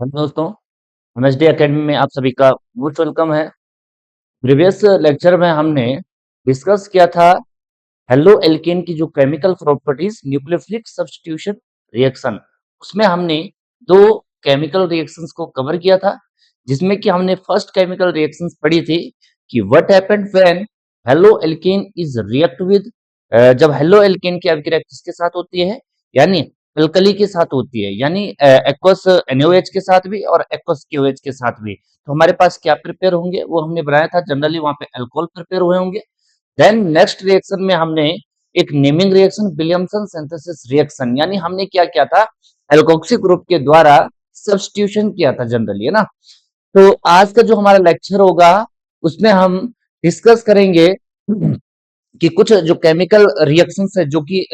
Hello दोस्तों, MSD academy में आप सभी का मोस्ट वेलकम है। प्रीवियस लेक्चर में हमने डिस्कस किया था हेलो एल्केन की जो chemical properties nucleophilic substitution reaction. उसमें हमने दो केमिकल रिएक्शंस को कवर किया था, जिसमें कि हमने फर्स्ट केमिकल रिएक्शंस पढ़ी थी कि what happened when halo alkane is react with, जब हेलो एल्केन की अभिक्रिया किसके साथ होती है, यानी अल्कली के साथ होती है, यानी एक्वस NaOH के साथ भी और एक्वस KOH के साथ भी। तो हमारे पास क्या प्रिपेयर होंगे, वो हमने बनाया था जनरली वहां पे अल्कोहल प्रिपेयर हुए होंगे। देन नेक्स्ट रिएक्शन में हमने एक naming reaction Williamson synthesis reaction, यानी हमने क्या किया था, एल्कोक्सी ग्रुप के द्वारा सब्स्टिट्यूशन किया था जनरली, है ना। तो आज का जो हमारा लेक्चर होगा उसमें हम डिस्कस करेंगे कि कुछ जो केमिकल रिएक्शंस है जो कि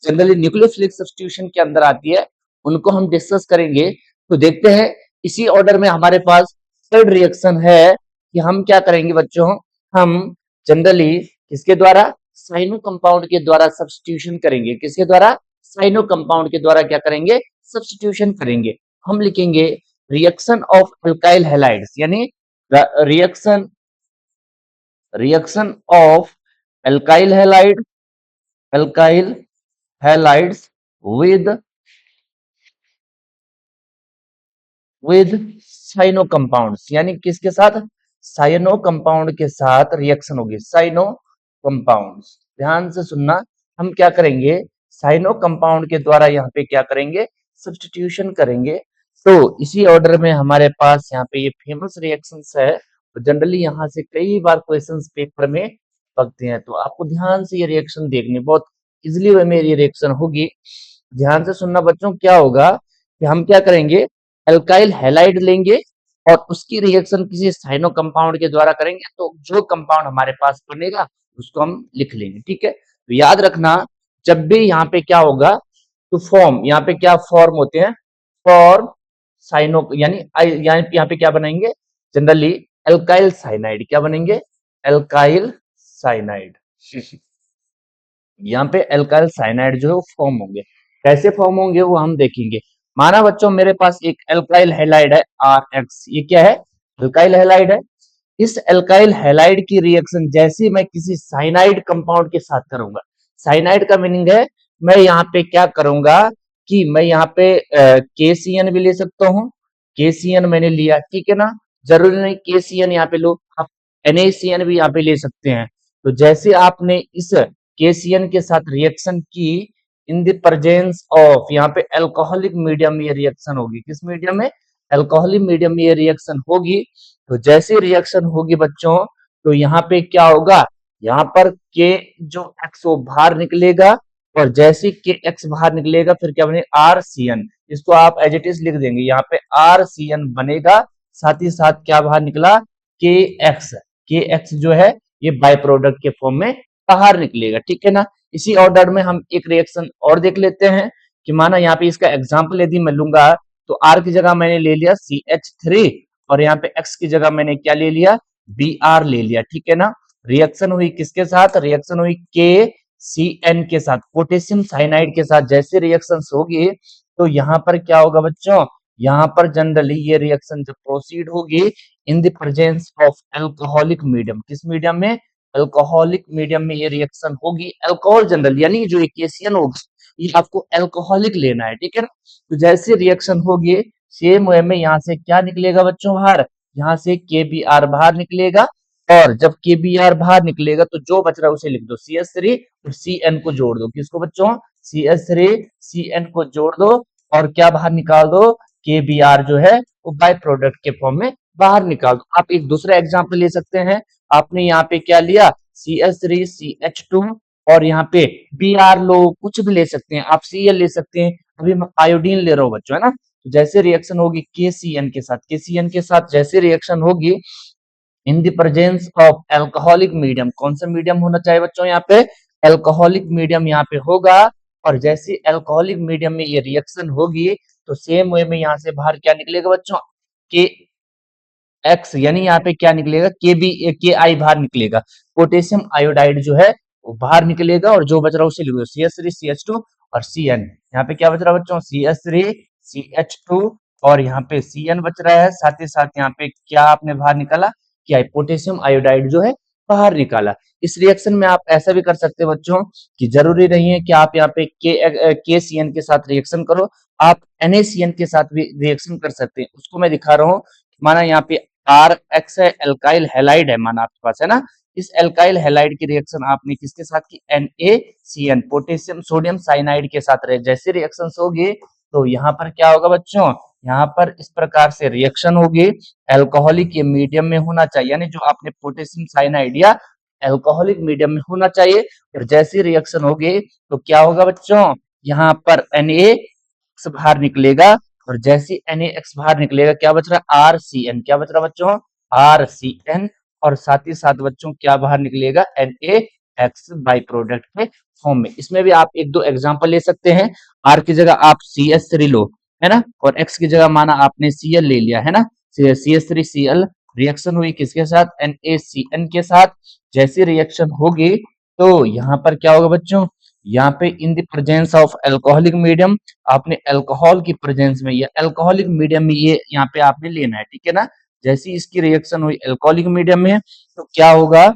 जनरली न्यूक्लियोफिलिक सब्स्टिट्यूशन के अंदर आती है, उनको हम डिस्कस करेंगे। तो देखते हैं इसी ऑर्डर में हमारे पास थर्ड रिएक्शन है कि हम क्या करेंगे बच्चों, हम जनरली किसके द्वारा, साइनो कंपाउंड के द्वारा सब्स्टिट्यूशन करेंगे। किसके द्वारा, साइनो कंपाउंड के द्वारा क्या करेंगे, सब्स्टिट्यूशन करेंगे। हम लिखेंगे रिएक्शन ऑफ अल्काइल हैलाइड्स, यानी reaction reaction of alkyl halide alkyl halides with with cyano compounds, यानी किसके साथ, साइनो कंपाउंड के साथ रिएक्शन होगी। साइनो कंपाउंड्स, ध्यान से सुनना, हम क्या करेंगे, साइनो कंपाउंड के द्वारा यहाँ पे क्या करेंगे, सब्स्टिट्यूशन करेंगे। तो इसी ऑर्डर में हमारे पास यहाँ पे ये फेमस रिएक्शंस है, तो जनरली यहाँ से कई बार क्वेश्चंस पेपर में पकते हैं। तो आपको ध्यान से ये रिएक्शन देखनी, बहुत इजिली वे में ये रिएक्शन होगी। ध्यान से सुनना बच्चों, क्या होगा कि हम क्या करेंगे, अल्काइल हैलाइड लेंगे और उसकी रिएक्शन किसी साइनो कंपाउंड के द्वारा करेंगे, तो जो कंपाउंड हमारे पास बनेगा उसको हम लिख लेंगे। ठीक है, तो याद रखना, जब भी यहाँ पे क्या होगा, तो फॉर्म, यहाँ पे क्या फॉर्म होते हैं, फॉर्म साइनो, यानी यहाँ पे क्या बनाएंगे, जनरली अल्काइल साइनाइड। क्या बनेंगे, अल्काइल साइनाइड। यहाँ पे अल्काइल साइनाइड जो है वो फॉर्म होंगे। कैसे फॉर्म होंगे वो हम देखेंगे। माना बच्चों मेरे पास एक अल्काइल हैलाइड है RX, ये क्या है, अल्काइल हैलाइड है। इस अल्काइल हैलाइड की रिएक्शन जैसे मैं किसी साइनाइड कंपाउंड के साथ करूंगा, साइनाइड का मीनिंग है मैं यहाँ पे क्या करूंगा कि मैं यहाँ पे KCN भी ले सकता हूँ। KCN मैंने लिया, ठीक है ना, जरूरी नहीं KCN यहाँ पे लो, आप NaCN भी यहाँ पे ले सकते हैं। तो जैसे आपने इस KCN के साथ रिएक्शन की, इन द प्रेजेंस ऑफ, यहाँ पे अल्कोहलिक मीडियम में ये रिएक्शन होगी। किस मीडियम में, अल्कोहलिक मीडियम में ये रिएक्शन होगी। तो जैसे रिएक्शन होगी बच्चों, तो यहाँ पे क्या होगा, यहाँ पर K जो X वो बाहर निकलेगा, और जैसे KX बाहर निकलेगा फिर क्या बनेगा, RCN। इसको आप एज इट इज लिख देंगे, यहाँ पे RCN बनेगा, साथ ही साथ क्या बाहर निकला, KX। KX जो है ये बाय प्रोडक्ट के फॉर्म में बाहर निकलेगा, ठीक है ना। इसी ऑर्डर में हम एक रिएक्शन और देख लेते हैं कि माना यहाँ पे इसका एग्जांपल यदि मैं लूंगा, तो R की जगह मैंने ले लिया CH3, और यहाँ पे X की जगह मैंने क्या ले लिया, Br ले लिया, ठीक है ना। रिएक्शन हुई किसके साथ, रिएक्शन हुई KCN के साथ, पोटेशियम साइनाइड के साथ। जैसे रिएक्शन होगी तो यहाँ पर क्या होगा बच्चों, यहाँ पर जनरली ये रिएक्शन जब प्रोसीड होगी in the presence of alcoholic medium. किस मीडियम में, अल्कोहलिक मीडियम में ये रिएक्शन होगी। अल्कोहल जनरल, यानी जो केसीएन होगा ये आपको अल्कोहलिक लेना है, ठीक है ना। तो जैसे रिएक्शन होगी सेम वे में यहाँ से क्या निकलेगा बच्चों बाहर, यहाँ से KBr बाहर निकलेगा, और जब KBr बाहर निकलेगा तो जो बच रहा है उसे लिख दो CH3 और CN को जोड़ दो। किसको बच्चों, CH3 CN को जोड़ दो, और क्या बाहर निकाल दो, KBr जो है वो बाय प्रोडक्ट के फॉर्म में बाहर निकाल दो। आप एक दूसरा एग्जांपल ले सकते हैं, आपने यहाँ पे क्या लिया, CH3 CH2, और यहाँ पे Br लो, कुछ भी ले सकते हैं आप, Cl ले सकते हैं, अभी मैं आयोडीन ले रहा हूँ बच्चों, है ना। तो जैसे रिएक्शन होगी KCN के साथ, KCN के साथ जैसे रिएक्शन होगी in the presence of alcoholic medium, कौन सा मीडियम होना चाहिए बच्चों, यहाँ पे अल्कोहलिक मीडियम यहाँ पे होगा। और जैसे अल्कोहलिक मीडियम में ये रिएक्शन होगी तो सेम वे में यहाँ से बाहर क्या निकलेगा बच्चों, के एक्स, यानी यहाँ पे क्या निकलेगा, KI बाहर निकलेगा, पोटेशियम आयोडाइड जो है वो बाहर निकलेगा, और जो बच रहा है उसे लिख दो CH3 CH2 और CN। यहाँ पे क्या बच रहा है बच्चों, CH3 CH2 और यहाँ पे Cn बच रहा है, साथ ही साथ यहाँ पे क्या आपने बाहर निकाला, क्या है, पोटेशियम आयोडाइड जो है बाहर निकाला। इस रिएक्शन में आप ऐसा भी कर सकते हो बच्चों कि जरूरी नहीं है कि आप यहाँ पे KCN के साथ रिएक्शन करो, आप NaCN के साथ भी रिएक्शन कर सकते हैं। उसको मैं दिखा रहा हूँ। माना यहाँ पे RX है, एल्काइल हैलाइड है, माना आपके पास है ना। इस एल्काइल हैलाइड की रिएक्शन आपने किसके साथ की, NaCN पोटेशियम सोडियम साइनाइड के साथ रहे। जैसे रिएक्शन होगी तो यहाँ पर क्या होगा बच्चों, यहाँ पर इस प्रकार से रिएक्शन होगी, एल्कोहलिक ये मीडियम में होना चाहिए, यानी जो आपने पोटेशियम साइनाइड या एल्कोहलिक मीडियम में होना चाहिए। और जैसी रिएक्शन होगी तो क्या होगा बच्चों, यहाँ पर NaX बाहर निकलेगा, और जैसी NaX बाहर निकलेगा क्या बच रहा है, RCN। क्या बच रहा बच्चों, RCN। और साथ ही साथ बच्चों क्या बाहर निकलेगा, NaX बाई प्रोडक्ट के फॉर्म में। इसमें भी आप एक दो एग्जांपल ले सकते हैं। R की जगह आप CH3 लो, है ना, और X की जगह माना आपने Cl ले लिया, है ना। CH3Cl रिएक्शन हुई किसके साथ, NaCN के साथ। जैसी रिएक्शन होगी तो यहाँ पर क्या होगा बच्चों, यहाँ पे in the presence of alcoholic medium, आपने अल्कोहल की प्रेजेंस में या अल्कोहलिक मीडियम में ये यहाँ पे आपने लेना है, ठीक है ना। जैसी इसकी रिएक्शन हुई अल्कोहलिक मीडियम में तो क्या होगा,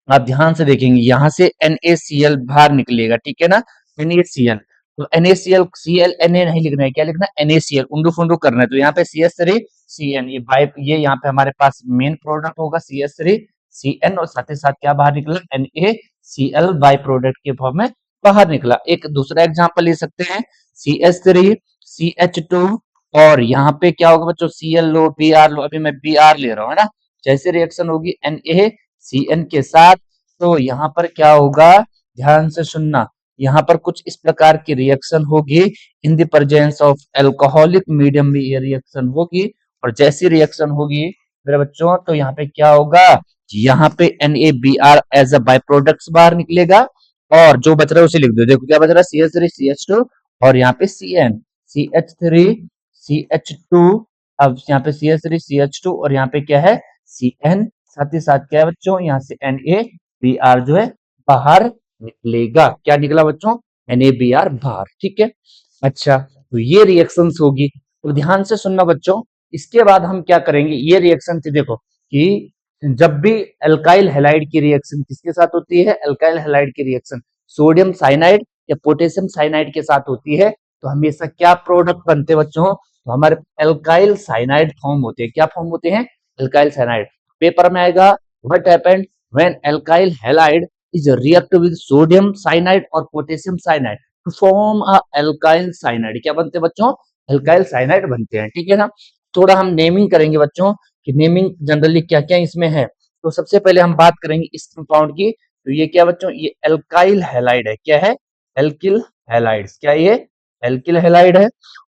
आप ध्यान से देखेंगे यहाँ से NaCl बाहर निकलेगा, ठीक है ना, NaCl। तो NaCl Cl Na नहीं लिखना है, क्या लिखना है, NaCl, उंडू फुंडू करना है। तो यहाँ पे CH3Cn, ये बाय, ये यहाँ पे हमारे पास मेन प्रोडक्ट होगा CH3Cn, और साथ ही साथ क्या बाहर निकला, NaCl बाय प्रोडक्ट के फॉर्म में बाहर निकला। एक दूसरा एग्जांपल ले सकते हैं, CH3CH2, और यहाँ पे क्या होगा बच्चों, Cl लो, Br लो, अभी मैं Br ले रहा हूँ, है ना। जैसे रिएक्शन होगी NaCN के साथ तो यहाँ पर क्या होगा, ध्यान से सुनना, यहाँ पर कुछ इस प्रकार की रिएक्शन होगी, in the presence of alcoholic medium में ये रिएक्शन होगी। और जैसी रिएक्शन होगी मेरे बच्चों तो यहाँ पे क्या होगा, यहाँ पे NaBr as a by product बाहर निकलेगा, और जो बच रहा है उसे लिख दो। देखो क्या बच रहा है, CH3CH2, और यहाँ पे Cn, CH3CH2, अब यहाँ पे CH3CH2, और यहाँ पे क्या है, Cn। साथ ही साथ क्या है बच्चों, यहाँ से NaBr जो है बाहर निकलेगा। क्या निकला बच्चों, NaBr बाहर, ठीक है। अच्छा, तो ये रिएक्शंस होगी, तो ध्यान से सुनना बच्चों। इसके बाद हम क्या करेंगे, ये रिएक्शन थी देखो कि जब भी अल्काइल हैलाइड की रिएक्शन किसके साथ होती है, अल्काइल हैलाइड की रिएक्शन सोडियम साइनाइड या पोटेशियम साइनाइड के साथ होती है, तो हमेशा क्या प्रोडक्ट बनते हैं बच्चों, तो हमारे अल्काइल साइनाइड फॉर्म होते हैं। क्या फॉर्म होते हैं, अल्काइल साइनाइड। पेपर में आएगा, what happened when alkyl halide is react with sodium cyanide और potassium cyanide to form a alkyl cyanide। क्या बनते हैं बच्चों, अल्काइल साइनाइड बनते हैं, ठीक है ना। थोड़ा हम नेमिंग करेंगे बच्चों कि नेमिंग जनरली क्या क्या इसमें है। तो सबसे पहले हम बात करेंगे इस कंपाउंड की, तो ये क्या बच्चों, ये अल्काइल हैलाइड है। क्या है, एल्किल हैलाइड्स। क्या ये, एल्किल हैलाइड है।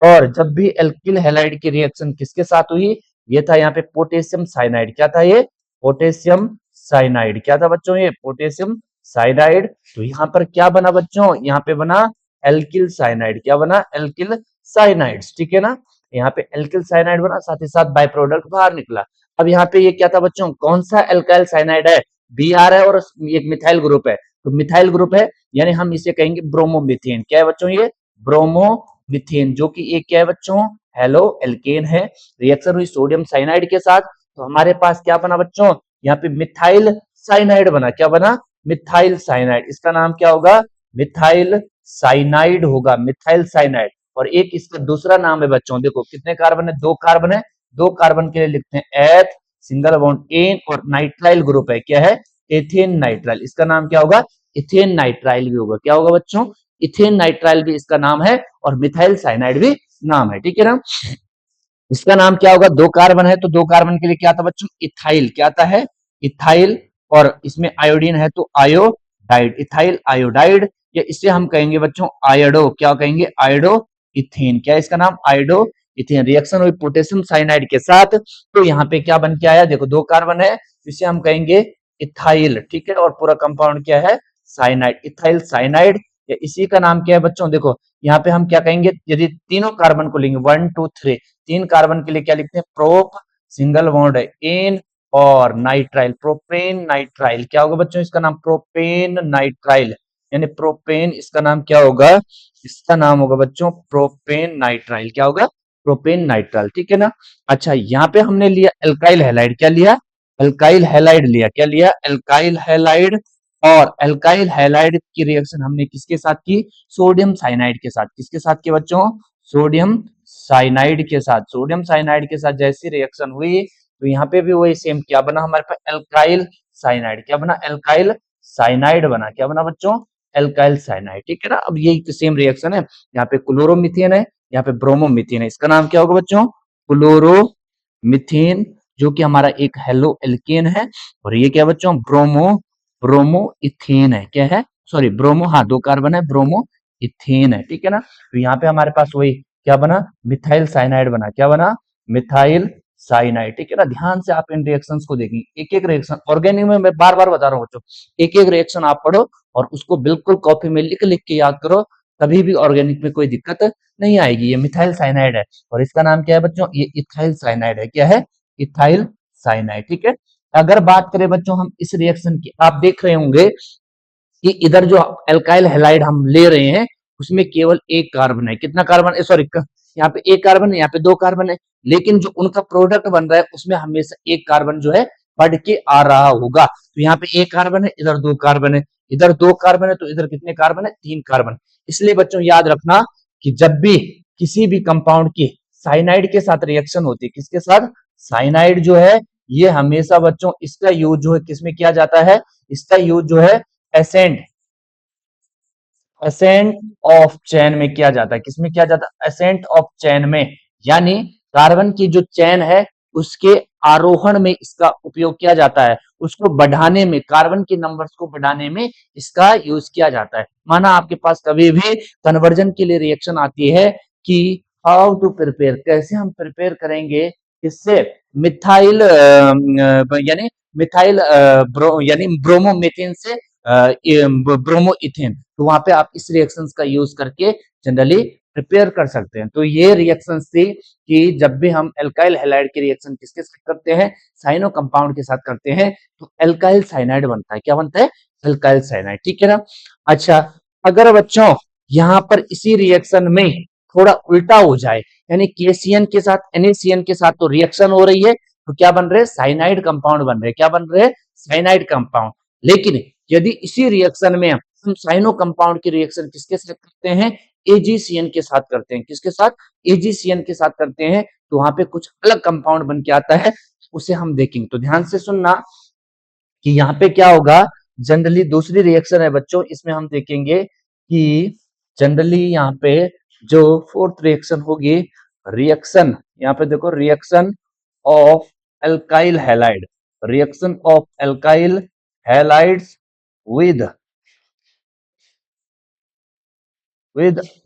और जब भी एल्किल हैलाइड की रिएक्शन किसके साथ हुई, ये था यहाँ पे पोटेशियम साइनाइड। क्या था ये, पोटेशियम साइनाइड। क्या था बच्चों, ये पोटेशियम साइनाइड। तो यहाँ पर क्या बना बच्चों, यहाँ पे बना एल्किल साइनाइड। क्या बना, एल्किल साइनाइड्स, ठीक है ना। यहाँ पे एल्किल साइनाइड बना, साथ ही साथ बाय प्रोडक्ट बाहर निकला। अब यहाँ पे ये क्या था बच्चों, कौन सा एल्काइल साइनाइड है, Br है, और एक मिथाइल ग्रुप है। तो मिथाइल ग्रुप है, यानी हम इसे कहेंगे ब्रोमोमीथेन। क्या है बच्चों, ये ब्रोमोमीथेन, जो कि एक क्या है बच्चों, हेलो एल्केन है। रिएक्शन हुई सोडियम साइनाइड के साथ, तो हमारे पास क्या बना बच्चों, यहाँ पे मिथाइल साइनाइड बना। क्या बना, मिथाइल साइनाइड। इसका नाम क्या होगा, मिथाइल साइनाइड होगा, मिथाइल साइनाइड। और एक इसका दूसरा नाम है बच्चों, देखो कितने कार्बन है, दो कार्बन है, दो कार्बन के लिए लिखते हैं एथ, सिंगल बॉन्ड एन, और नाइट्राइल ग्रुप है। क्या है, एथेन नाइट्राइल। इसका नाम क्या होगा, इथेन नाइट्राइल भी होगा। क्या होगा बच्चों, इथेन नाइट्राइल भी इसका नाम है, और मिथाइल साइनाइड भी नाम है, ठीक है ना। इसका नाम क्या होगा, दो कार्बन है तो दो कार्बन के लिए क्या था बच्चों, इथाइल। क्या आता है, इथाइल। और इसमें आयोडीन है तो आयोडाइड, इथाइल आयोडाइड, या इसे हम कहेंगे बच्चों आयोडो। क्या कहेंगे, आयोडो इथेन। क्या है इसका नाम, आयोडो इथेन। रिएक्शन हुई पोटेशियम साइनाइड के साथ, तो यहाँ पे क्या बन के आया, देखो दो कार्बन है, इसे हम कहेंगे इथाइल, ठीक है। और पूरा कंपाउंड क्या है, साइनाइड, इथाइल साइनाइड। या इसी का नाम क्या है बच्चों, देखो यहाँ पे हम क्या कहेंगे, यदि तीनों कार्बन को लेंगे, 1 2 3, तीन कार्बन के लिए क्या लिखते हैं, प्रोप, सिंगल बॉन्ड है एन, और नाइट्राइल, प्रोपेन नाइट्राइल। क्या होगा बच्चों, इसका नाम प्रोपेन नाइट्राइल, यानी प्रोपेन, इसका नाम क्या होगा, इसका नाम होगा बच्चों प्रोपेन नाइट्राइल। क्या होगा, प्रोपेन नाइट्राल, ठीक है ना। अच्छा, यहाँ पे हमने लिया एल्काइल हैलाइड, क्या लिया, एल्काइल हैलाइड लिया, क्या लिया, एल्काइल हैलाइड। और एल्काइल हैलाइड की रिएक्शन हमने किसके साथ की, सोडियम साइनाइड के साथ, किसके साथ के बच्चों, सोडियम साइनाइड के साथ। सोडियम साइनाइड के साथ जैसी रिएक्शन हुई तो यहाँ पे भी वही सेम, क्या बना हमारे पास, एल्काइल साइनाइड, क्या बना, एल्काइल साइनाइड बना, क्या बना बच्चों, एल्काइल साइनाइड, ठीक है ना। अब यही तो सेम रिएक्शन है, यहाँ पे क्लोरोमीथेन है, यहाँ पे ब्रोमोमीथेन है, इसका नाम क्या होगा बच्चों, क्लोरोमीथेन, जो कि हमारा एक हेलो एल्केन है। और ये क्या बच्चों, ब्रोमो इथेन है, क्या है, सॉरी ब्रोमो, हाँ 2 कार्बन है, ब्रोमो इथेन है, ठीक है ना। तो यहाँ पे हमारे पास वही क्या बना, मिथाइल साइनाइड बना, क्या बना, मिथाइल साइनाइड, ठीक है ना। ध्यान से आप इन रिएक्शंस को देखेंगे, एक एक रिएक्शन ऑर्गेनिक में मैं बार बार बता रहा हूँ बच्चों, एक एक रिएक्शन आप पढ़ो और उसको बिल्कुल कॉपी में लिख लिख के याद करो, कभी भी ऑर्गेनिक में कोई दिक्कत नहीं आएगी। ये मिथाइल साइनाइड है और इसका नाम क्या है बच्चों, ये इथाइल साइनाइड है, क्या है, इथाइल साइनाइड, ठीक है। अगर बात करें बच्चों हम इस रिएक्शन की, आप देख रहे होंगे कि इधर जो एल्काइल हैलाइड हम ले रहे हैं उसमें केवल एक कार्बन है, कितना कार्बन है, सॉरी यहाँ पे एक कार्बन है, यहाँ पे 2 कार्बन है, लेकिन जो उनका प्रोडक्ट बन रहा है उसमें हमेशा एक कार्बन जो है बढ़ के आ रहा होगा। तो यहाँ पे एक कार्बन है, इधर 2 कार्बन है, इधर 2 कार्बन है, तो इधर कितने कार्बन है, 3 कार्बन। इसलिए बच्चों याद रखना कि जब भी किसी भी कंपाउंड की साइनाइड के साथ रिएक्शन होती है, किसके साथ, साइनाइड जो है, ये हमेशा बच्चों इसका यूज जो है किसमें किया जाता है, इसका यूज जो है एसेंट एसेंट ऑफ चेन में किया जाता है, किसमें किया जाता है, एसेंट ऑफ चेन में, यानी कार्बन की जो चेन है उसके आरोहण में इसका उपयोग किया जाता है, उसको बढ़ाने में, कार्बन के नंबर्स को बढ़ाने में इसका यूज किया जाता है। माना आपके पास कभी भी कन्वर्जन के लिए रिएक्शन आती है कि हाउ टू प्रिपेयर, कैसे हम प्रिपेयर करेंगे, इससे मिथाइल यानी मिथाइल यानी ब्रोमोमीथेन से ब्रोमो इथेन, तो वहां पे आप इस रिएक्शंस का यूज करके जनरली प्रिपेयर कर सकते हैं। तो ये रिएक्शंस थी कि जब भी हम एल्काइल हैलाइड की रिएक्शन किसके साथ करते हैं, साइनो कंपाउंड के साथ करते हैं, तो एल्काइल साइनाइड बनता है, क्या बनता है, एल्काइल साइनाइड, ठीक है ना। अच्छा, अगर बच्चों यहाँ पर इसी रिएक्शन में थोड़ा उल्टा हो जाए, यानी केसीएन के साथ NaCN के साथ तो रिएक्शन हो रही है, तो क्या बन रहे हैं, साइनाइड कंपाउंड बन रहे हैं, क्या बन रहे हैं, साइनाइड कंपाउंड। लेकिन यदि इसी रिएक्शन में हम साइनो कंपाउंड की रिएक्शन किसके साथ करते हैं, AgCN के साथ करते हैं, किसके साथ, AgCN के साथ करते हैं, तो वहां पे कुछ अलग कंपाउंड बन के आता है, उसे हम देखेंगे। तो ध्यान से सुनना कि यहाँ पे क्या होगा, जनरली दूसरी रिएक्शन है बच्चों, इसमें हम देखेंगे कि जनरली यहाँ पे जो फोर्थ रिएक्शन होगी, रिएक्शन, यहाँ पे देखो, reaction of alkyl halide, reaction of alkyl halides with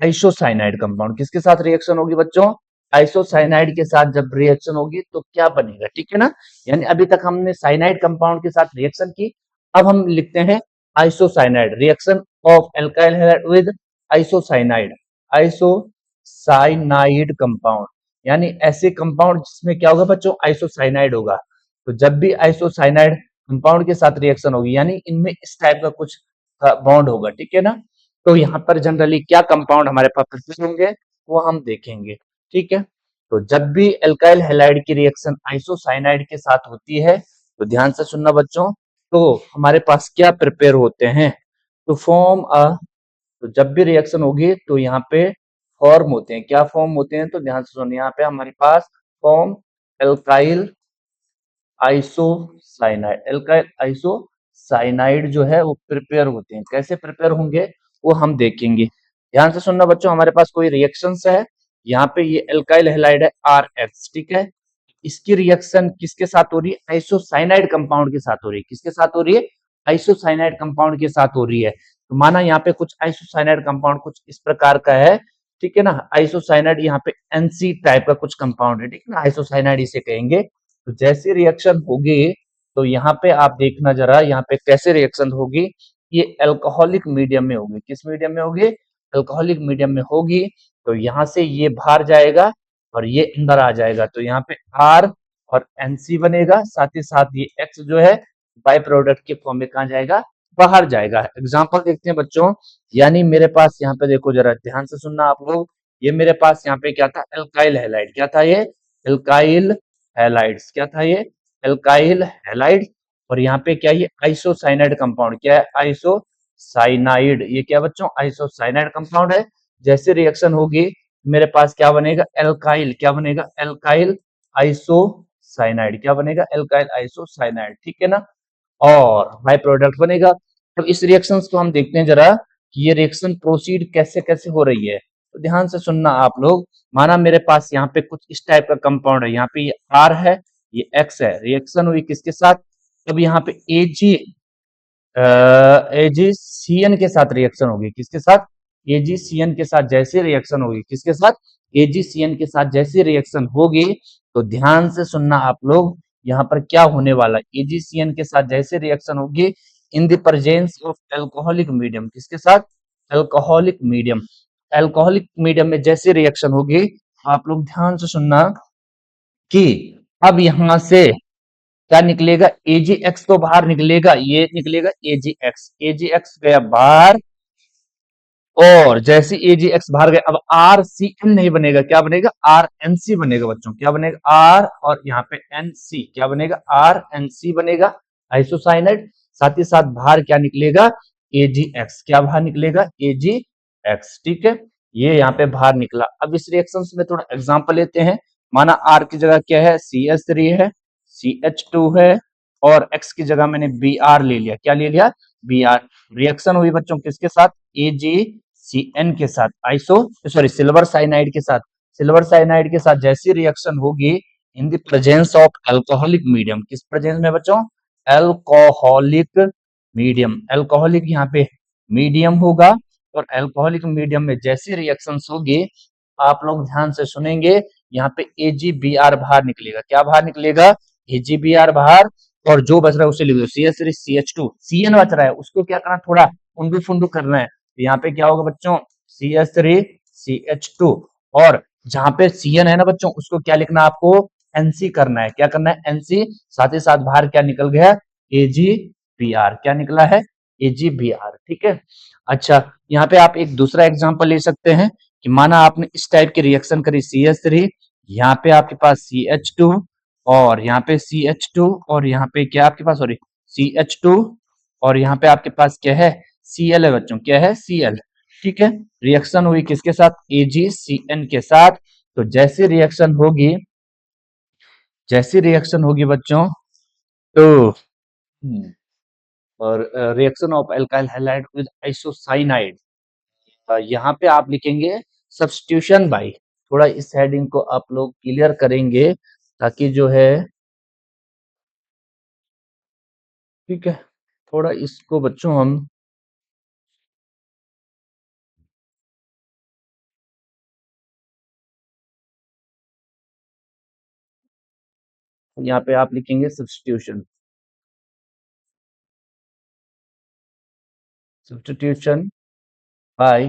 isocyanide compound, किसके साथ रिएक्शन होगी बच्चों, आइसोसाइनाइड के साथ जब रिएक्शन होगी तो क्या बनेगा, ठीक है ना। यानी अभी तक हमने साइनाइड कंपाउंड के साथ रिएक्शन की, अब हम लिखते हैं isocyanide, reaction of alkyl halide with isocyanide, isocyanide compound, यानी ऐसे कंपाउंड जिसमें क्या होगा बच्चों, आइसोसाइनाइड होगा। तो जब भी आइसोसाइनाइड कंपाउंड के साथ रिएक्शन होगी, यानी इनमें इस टाइप का कुछ बॉन्ड होगा, ठीक है ना। तो यहाँ पर जनरली क्या कंपाउंड हमारे पास प्रेजेंट होंगे वो हम देखेंगे, ठीक है। तो जब भी एल्काइल हैलाइड की रिएक्शन आइसोसाइनाइड के साथ होती है तो ध्यान से सुनना बच्चों, तो हमारे पास क्या प्रिपेयर होते हैं, तो फॉर्म तो जब भी रिएक्शन होगी तो यहाँ पे फॉर्म होते हैं, क्या फॉर्म होते हैं, तो ध्यान से सुनिए, यहाँ पे हमारे पास form alkyl isocyanide, alkyl isocyanide जो है वो प्रिपेयर होते हैं, कैसे प्रिपेयर होंगे वो हम देखेंगे। ध्यान से सुनना बच्चों, हमारे पास कोई रिएक्शंस है, यहाँ पे ये एल्काइल हैलाइड है RH, ठीक है, इसकी रिएक्शन किसके साथ हो रही है, आइसोसाइनाइड कंपाउंड के साथ हो रही है, किसके साथ हो रही है, आइसोसाइनाइड कंपाउंड के साथ हो रही है। तो माना यहाँ पे कुछ आइसोसाइनाइड कंपाउंड कुछ इस प्रकार का है, ठीक है ना, आइसोसाइनाइड यहाँ पे NC टाइप का कुछ कंपाउंड है, ठीक है ना, आइसोसाइनाइड इसे कहेंगे। तो जैसी रिएक्शन होगी तो यहाँ पे आप देखना जरा, यहाँ पे कैसे रिएक्शन होगी, ये अल्कोहलिक मीडियम में होगी, किस मीडियम में होगी, अल्कोहलिक मीडियम में होगी। तो यहाँ से ये बाहर जाएगा और ये अंदर आ जाएगा, तो यहाँ पे R और NC बनेगा, साथ ही साथ ये X जो है बाय प्रोडक्ट के फॉर्म में कहा जाएगा, बाहर जाएगा। एग्जाम्पल देखते हैं बच्चों, यानी मेरे पास यहाँ पे देखो जरा ध्यान से सुनना आप लोग, ये मेरे पास यहाँ पे क्या था, एल्काइल हैलाइड। क्या था ये, एल्काइल हैलाइड्स। क्या था ये, एल्काइल हैलाइड। और यहाँ पे क्या, ये आइसोसाइनाइड कंपाउंड। क्या है, आइसोसाइनाइड। ये क्या बच्चों, आइसोसाइनाइड कंपाउंड है। जैसे रिएक्शन होगी मेरे पास क्या बनेगा, एल्काइल। क्या बनेगा, एल्काइल आइसोसाइनाइड। क्या बनेगा, एल्काइल आइसोसाइनाइड। ठीक है ना, और बाय प्रोडक्ट बनेगा। तो इस रिएक्शन को हम देखते हैं जरा कि ये रिएक्शन प्रोसीड कैसे कैसे हो रही है। तो ध्यान से सुनना आप लोग। माना मेरे पास यहाँ पे कुछ इस टाइप का कंपाउंड है, यहाँ पे ये आर है, ये एक्स है। रिएक्शन हुई किसके साथ, अब यहाँ पे एजीसीएन के साथ रिएक्शन होगी। किसके साथ, एजीसीएन के साथ जैसे रिएक्शन होगी। किसके साथ, एजीसीएन के साथ जैसे रिएक्शन होगी। तो ध्यान से सुनना आप लोग, यहाँ पर क्या होने वाला है, एजीसीएन के साथ जैसे रिएक्शन होगी in the presence of alcoholic medium. किसके साथ, एल्कोहलिक मीडियम। एल्कोहलिक मीडियम में जैसे रिएक्शन होगी, आप लोग ध्यान से सुनना कि अब यहां से क्या निकलेगा, एजीएक्स तो बाहर निकलेगा, ये निकलेगा एजीएक्स। एजीएक्स गया बाहर, और जैसे एजीएक्स बाहर गया, अब आरसीएन नहीं बनेगा, क्या बनेगा, आरएनसी बनेगा बच्चों। क्या बनेगा, आर और यहाँ पे एनसी। क्या बनेगा, आरएनसी बनेगा, आइसोसाइनाइड। साथ ही साथ बाहर क्या निकलेगा, एजीएक्स। क्या बाहर निकलेगा, एजीएक्स। ठीक है, ये यहाँ पे बाहर निकला। अब इस रिएक्शन में थोड़ा एग्जांपल लेते हैं। माना आर की जगह क्या है, CH3 है, CH2 है, और एक्स की जगह मैंने Br ले लिया। क्या ले लिया, Br। रिएक्शन हुई बच्चों किसके साथ, AgCN के साथ, सिल्वर साइनाइड के साथ। सिल्वर साइनाइड के साथ जैसी रिएक्शन होगी in the presence of alcoholic medium. किस प्रेजेंस में बच्चों, एल्कोहलिक मीडियम। एल्कोहलिक यहाँ पे मीडियम होगा, और एल्कोहलिक मीडियम में जैसी रिएक्शन होगी, आप लोग ध्यान से सुनेंगे, यहाँ पे AgBr बाहर निकलेगा। क्या बाहर निकलेगा, AgBr बाहर। और जो बच रहा है उसे लिख दो, CH3 CH2। CN बच रहा है, उसको क्या करना, थोड़ा उंडू फुंडू करना है। तो यहाँ पे क्या होगा बच्चों, CH3 CH2। और जहां पे CN है ना बच्चों, उसको क्या लिखना है आपको, NC करना है। क्या करना है, NC। साथ ही साथ बाहर क्या निकल गया, AgBr। क्या निकला है, AgBr। ठीक है, अच्छा यहाँ पे आप एक दूसरा एग्जांपल ले सकते हैं कि माना आपने इस टाइप की रिएक्शन करी, CH3, यहाँ पे आपके पास CH2, और यहाँ पे CH2, और यहाँ पे क्या आपके पास, सॉरी, CH2, और यहाँ पे आपके पास क्या है, Cl है बच्चों। क्या है, Cl। ठीक है, रिएक्शन हुई किसके साथ, AgCN के साथ। तो जैसी रिएक्शन होगी बच्चों, तो और reaction of alkyl halide with isocyanide, यहाँ पे आप लिखेंगे सब्स्टिट्यूशन बाई। थोड़ा इस हेडिंग को आप लोग क्लियर करेंगे ताकि जो है, ठीक है, थोड़ा इसको बच्चों हम यहाँ पे आप लिखेंगे सब्स्टिट्यूशन। Substitution bye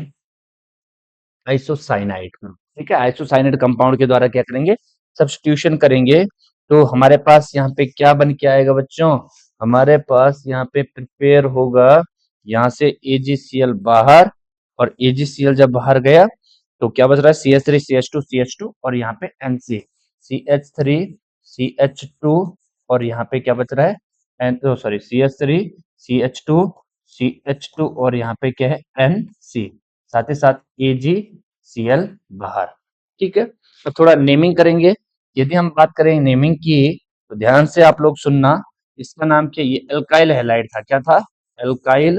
isocyanide. ठीक है, आइसोसाइनाइड कंपाउंड के द्वारा क्या करेंगे, सब्स्टिट्यूशन करेंगे। तो हमारे पास यहाँ पे क्या बन के आएगा बच्चों, हमारे पास यहाँ पे प्रिपेयर होगा, यहाँ से AgCl बाहर, और AgCl जब बाहर गया तो क्या बच रहा है, CH3 CH2 CH2, और यहाँ पे NC, CH3 CH2, और यहाँ पे क्या बच रहा है, सॉरी, CH3 CH2 CH2, और यहाँ पे क्या है, NC। साथ ही साथ AgCl बाहर। ठीक है, तो थोड़ा नेमिंग करेंगे। यदि हम बात करें नेमिंग की, तो ध्यान से आप लोग सुनना। इसका नाम क्या, ये एल्काइल हैलाइड था। क्या था, एल्काइल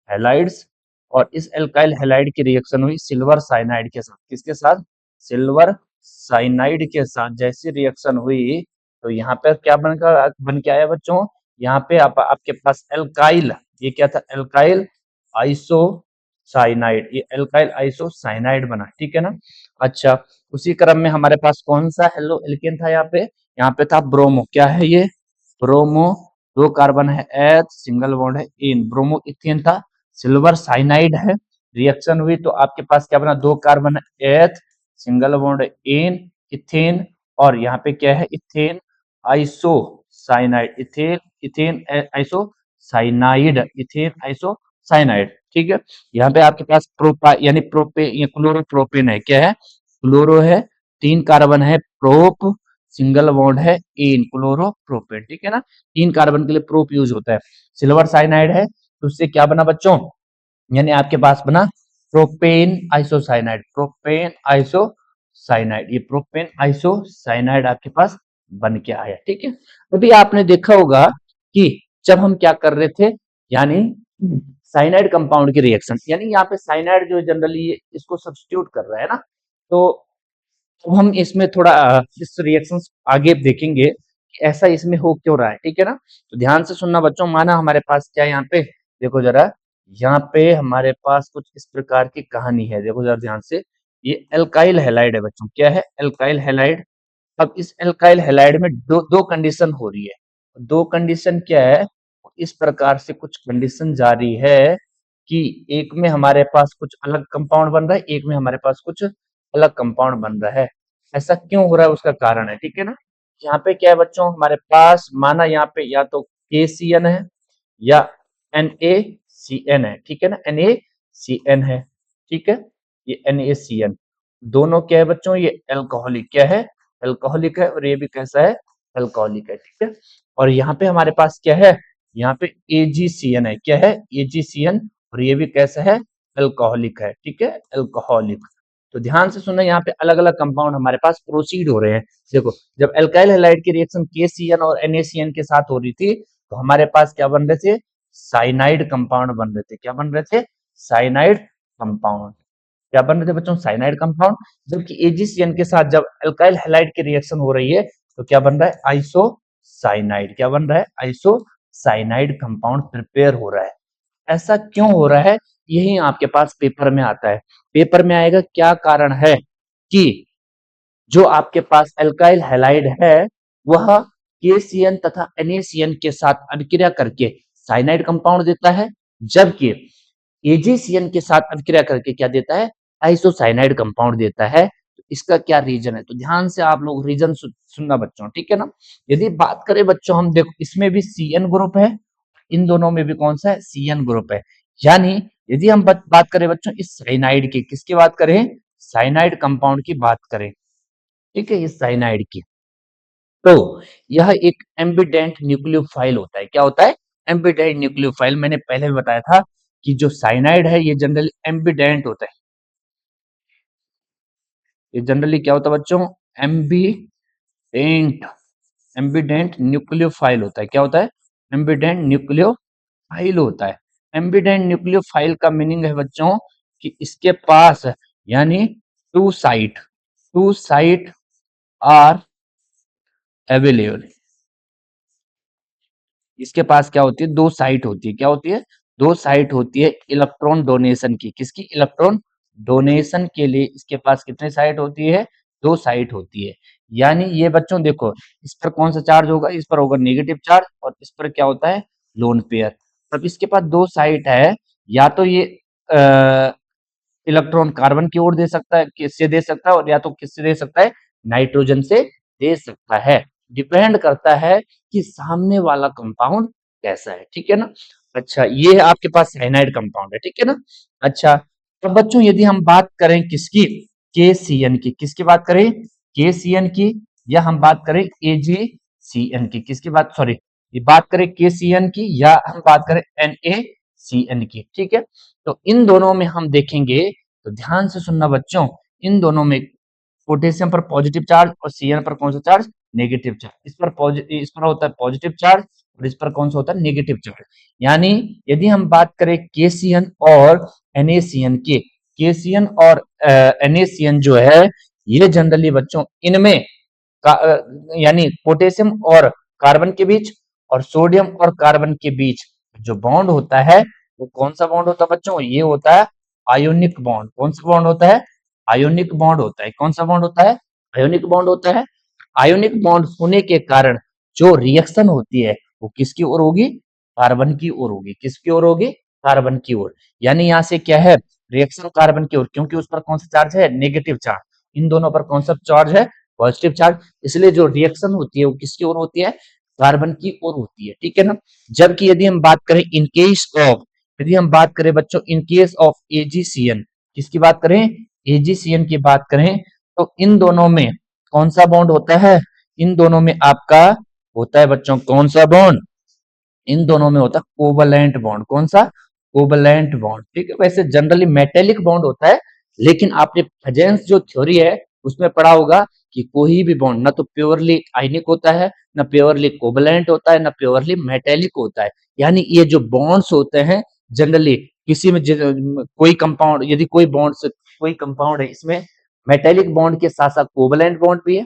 हैलाइड्स। और इस एल्काइल हैलाइड की रिएक्शन हुई सिल्वर साइनाइड के साथ। किसके साथ, सिल्वर साइनाइड के साथ जैसी रिएक्शन हुई, तो यहाँ पे क्या बन के आया बच्चों, यहाँ पे आपके पास एल्काइल, ये क्या था, एल्काइल आइसोसाइनाइड। ये एल्काइल आइसोसाइनाइड बना। ठीक है ना, अच्छा, उसी क्रम में हमारे पास कौन सा हेलो एल्केन था, यहाँ पे था ब्रोमो। क्या है ये, ब्रोमो। दो कार्बन है, एच सिंगल बॉन्ड है, इन, ब्रोमो इथेन था। सिल्वर साइनाइड है, रिएक्शन हुई तो आपके पास क्या बना, दो कार्बन है, एच सिंगल बॉन्ड है, इन, इथेन, और यहाँ पे क्या है, ethane isocyanide, ethane ethane isocyanide, ethane isocyanide. ठीक है। यहाँ पे आपके पास प्रोपा यानी प्रोपे या क्लोरोप्रोपेन है, क्या है, क्लोरो है, 3 कार्बन है, प्रोप, सिंगल बॉन्ड है, इन, क्लोरोप्रोपेन, ठीक है ना। 3 कार्बन के लिए प्रोप यूज होता है। सिल्वर साइनाइड है तो उससे क्या बना बच्चों, यानी आपके पास बना प्रोपेन आइसोसाइनाइड, प्रोपेन आइसोसाइनाइड, ये प्रोपेन आइसोसाइनाइड आपके पास बन के आया, ठीक है। अभी आपने देखा होगा कि जब हम क्या कर रहे थे, यानी साइनाइड कंपाउंड की रिएक्शन, यानी यहाँ पे साइनाइड जो जनरली इसको सब्स्टिट्यूट कर रहा है ना, तो अब हम इसमें थोड़ा इस रिएक्शन आगे देखेंगे कि ऐसा इसमें हो क्यों रहा है, ठीक है ना। तो ध्यान से सुनना बच्चों, माना हमारे पास क्या है यहाँ पे, देखो जरा, यहाँ पे हमारे पास कुछ इस प्रकार की कहानी है, देखो जरा ध्यान से, ये एल्काइल हैलाइड है बच्चों, क्या है, एल्काइल हैलाइड। अब इस एल्काइल हैलाइड में दो दो कंडीशन हो रही है, दो कंडीशन क्या है, इस प्रकार से कुछ कंडीशन जारी है कि एक में हमारे पास कुछ अलग कंपाउंड बन रहा है, एक में हमारे पास कुछ अलग कंपाउंड बन रहा है। ऐसा क्यों हो रहा है उसका कारण है, ठीक है ना। यहाँ पे क्या है बच्चों, हमारे पास माना यहाँ पे या तो KCN है या NaCN है, ठीक है ना, NaCN है, ठीक है, ये NaCN दोनों क्या है बच्चों, ये एल्कोहलिक क्या है, एल्कोहलिक है, और ये भी कैसा है, एल्कोहलिक है, ठीक है। और यहाँ पे हमारे पास क्या है, यहाँ पे AgCN है, क्या है, AgCN, और ये भी कैसा है, एल्कोहलिक है, ठीक है, एल्कोहलिक। तो ध्यान से सुनना, यहाँ पे अलग अलग कंपाउंड हमारे पास प्रोसीड हो रहे हैं। देखो, जब एल्काइल हैलाइड की रिएक्शन KCN और NaCN के साथ हो रही थी, तो हमारे पास क्या बन रहे थे, साइनाइड कंपाउंड बन रहे थे, क्या बन रहे थे, साइनाइड कंपाउंड, क्या बन रहे थे बच्चों, साइनाइड कंपाउंड। जबकि AgCN के साथ जब एल्काइल हैलाइड की रिएक्शन हो रही है, तो क्या बन रहा है, आइसोसाइनाइड, क्या बन रहा है, आइसोसाइनाइड कंपाउंड प्रिपेयर हो रहा है। ऐसा क्यों हो रहा है, यही आपके पास पेपर में आता है। पेपर में आएगा क्या कारण है कि जो आपके पास एल्काइल हैलाइड है वह KCN तथा NaCN के साथ अभिक्रिया करके साइनाइड कंपाउंड देता है, जबकि AgCN के साथ अभिक्रिया करके क्या देता है, आइसोसाइनाइड कंपाउंड देता है। तो इसका क्या रीजन है, तो ध्यान से आप लोग रीजन सुनना बच्चों, ठीक है ना। यदि बात करें बच्चों, हम देखो इसमें भी CN ग्रुप है, इन दोनों में भी कौन सा है, CN ग्रुप है। यानी यदि हम बात करें बच्चों इस साइनाइड की, किसकी बात करें, साइनाइड कंपाउंड की बात करें, ठीक है, इस साइनाइड की, तो यह एक एम्बिडेंट न्यूक्लियोफाइल होता है, क्या होता है, एम्बिडेंट न्यूक्लियोफाइल। मैंने पहले भी बताया था कि जो साइनाइड है ये जनरली एम्बिडेंट होता है, ये जनरली क्या होता है बच्चों, एम्बिडेंट, एम्बिडेंट न्यूक्लियोफाइल होता है, क्या होता है, एम्बिडेंट न्यूक्लियोफाइल होता है। एम्बिडेंट न्यूक्लियोफाइल का मीनिंग है बच्चों कि इसके पास यानी टू साइट आर अवेलेबल, इसके पास क्या होती है, दो साइट होती है, क्या होती है, दो साइट होती है इलेक्ट्रॉन डोनेशन की, किसकी, इलेक्ट्रॉन डोनेशन के लिए इसके पास कितने साइट होती है, दो साइट होती है। यानी ये बच्चों देखो, इस पर कौन सा चार्ज होगा, इस पर होगा नेगेटिव चार्ज, और इस पर क्या होता है, लोन पेयर। अब इसके पास दो साइट है, या तो ये इलेक्ट्रॉन कार्बन की ओर दे सकता है, किससे दे सकता है, और या तो किससे दे सकता है, नाइट्रोजन से दे सकता है। डिपेंड करता है कि सामने वाला कंपाउंड कैसा है, ठीक है ना। अच्छा, ये आपके पास साइनाइड कंपाउंड है, ठीक है ना। अच्छा, तो बच्चों यदि हम बात करें किसकी, KCN की, किसकी बात करें, KCN की, या हम बात करें AgCN की, किसकी बात, सॉरी, ये बात करें KCN की या हम बात करें NaCN की, ठीक है। तो इन दोनों में हम देखेंगे, तो ध्यान से सुनना बच्चों, इन दोनों में पोटेशियम पर पॉजिटिव चार्ज और CN पर कौन सा चार्ज, नेगेटिव चार्ज। इस पर होता है पॉजिटिव चार्ज और इस पर कौन सा होता है, नेगेटिव चार्ज। यानी यदि हम बात करें KCN और NaCN की, KCN और NaCN जो है, ये जनरली बच्चों इनमें यानी पोटेशियम और कार्बन के बीच और सोडियम और कार्बन के बीच जो बॉन्ड होता है, वो कौन सा बॉन्ड होता है बच्चों, ये होता है आयोनिक बॉन्ड। कौन सा बॉन्ड होता है, आयोनिक बॉन्ड होता है। कौन सा बॉन्ड होता है, आयोनिक बॉन्ड होता है। आयोनिक बॉन्ड होने के कारण जो रिएक्शन होती है वो किसकी ओर होगी, कार्बन की ओर होगी, किसकी ओर होगी, कार्बन की ओर। यानी यहाँ से क्या है, रिएक्शन कार्बन की ओर, क्योंकि उस पर कौन सा चार्ज है, नेगेटिव चार्ज। इन दोनों पर कौन सा चार्ज है, पॉजिटिव चार्ज। इसलिए जो रिएक्शन होती है वो किसकी ओर होती है, कार्बन की ओर होती है, ठीक है ना। जबकि यदि हम बात करें इन केस ऑफ यदि हम बात करें बच्चों इन केस ऑफ एजीसीएन, किसकी बात करें, एजीसीएन की बात करें, तो इन दोनों में कौन सा बॉन्ड होता है, इन दोनों में आपका होता है बच्चों कौन सा बॉन्ड, इन दोनों में होता है कोवलेंट बॉन्ड। कौन सा, कोवलेंट बॉन्ड। ठीक है, वैसे जनरली मेटेलिक बॉन्ड होता है, लेकिन आपने हजेंस जो थ्योरी है उसमें पढ़ा होगा कि कोई भी बॉन्ड ना तो प्योरली आयनिक होता है, ना प्योरली कोवलेंट होता है, ना प्योरली मेटेलिक होता है। यानी ये जो बॉन्ड्स होते हैं जनरली किसी में कोई कंपाउंड, यदि कोई बॉन्ड कोई कंपाउंड है इसमें मेटेलिक बॉन्ड के साथ साथ कोवलेंट बॉन्ड भी है,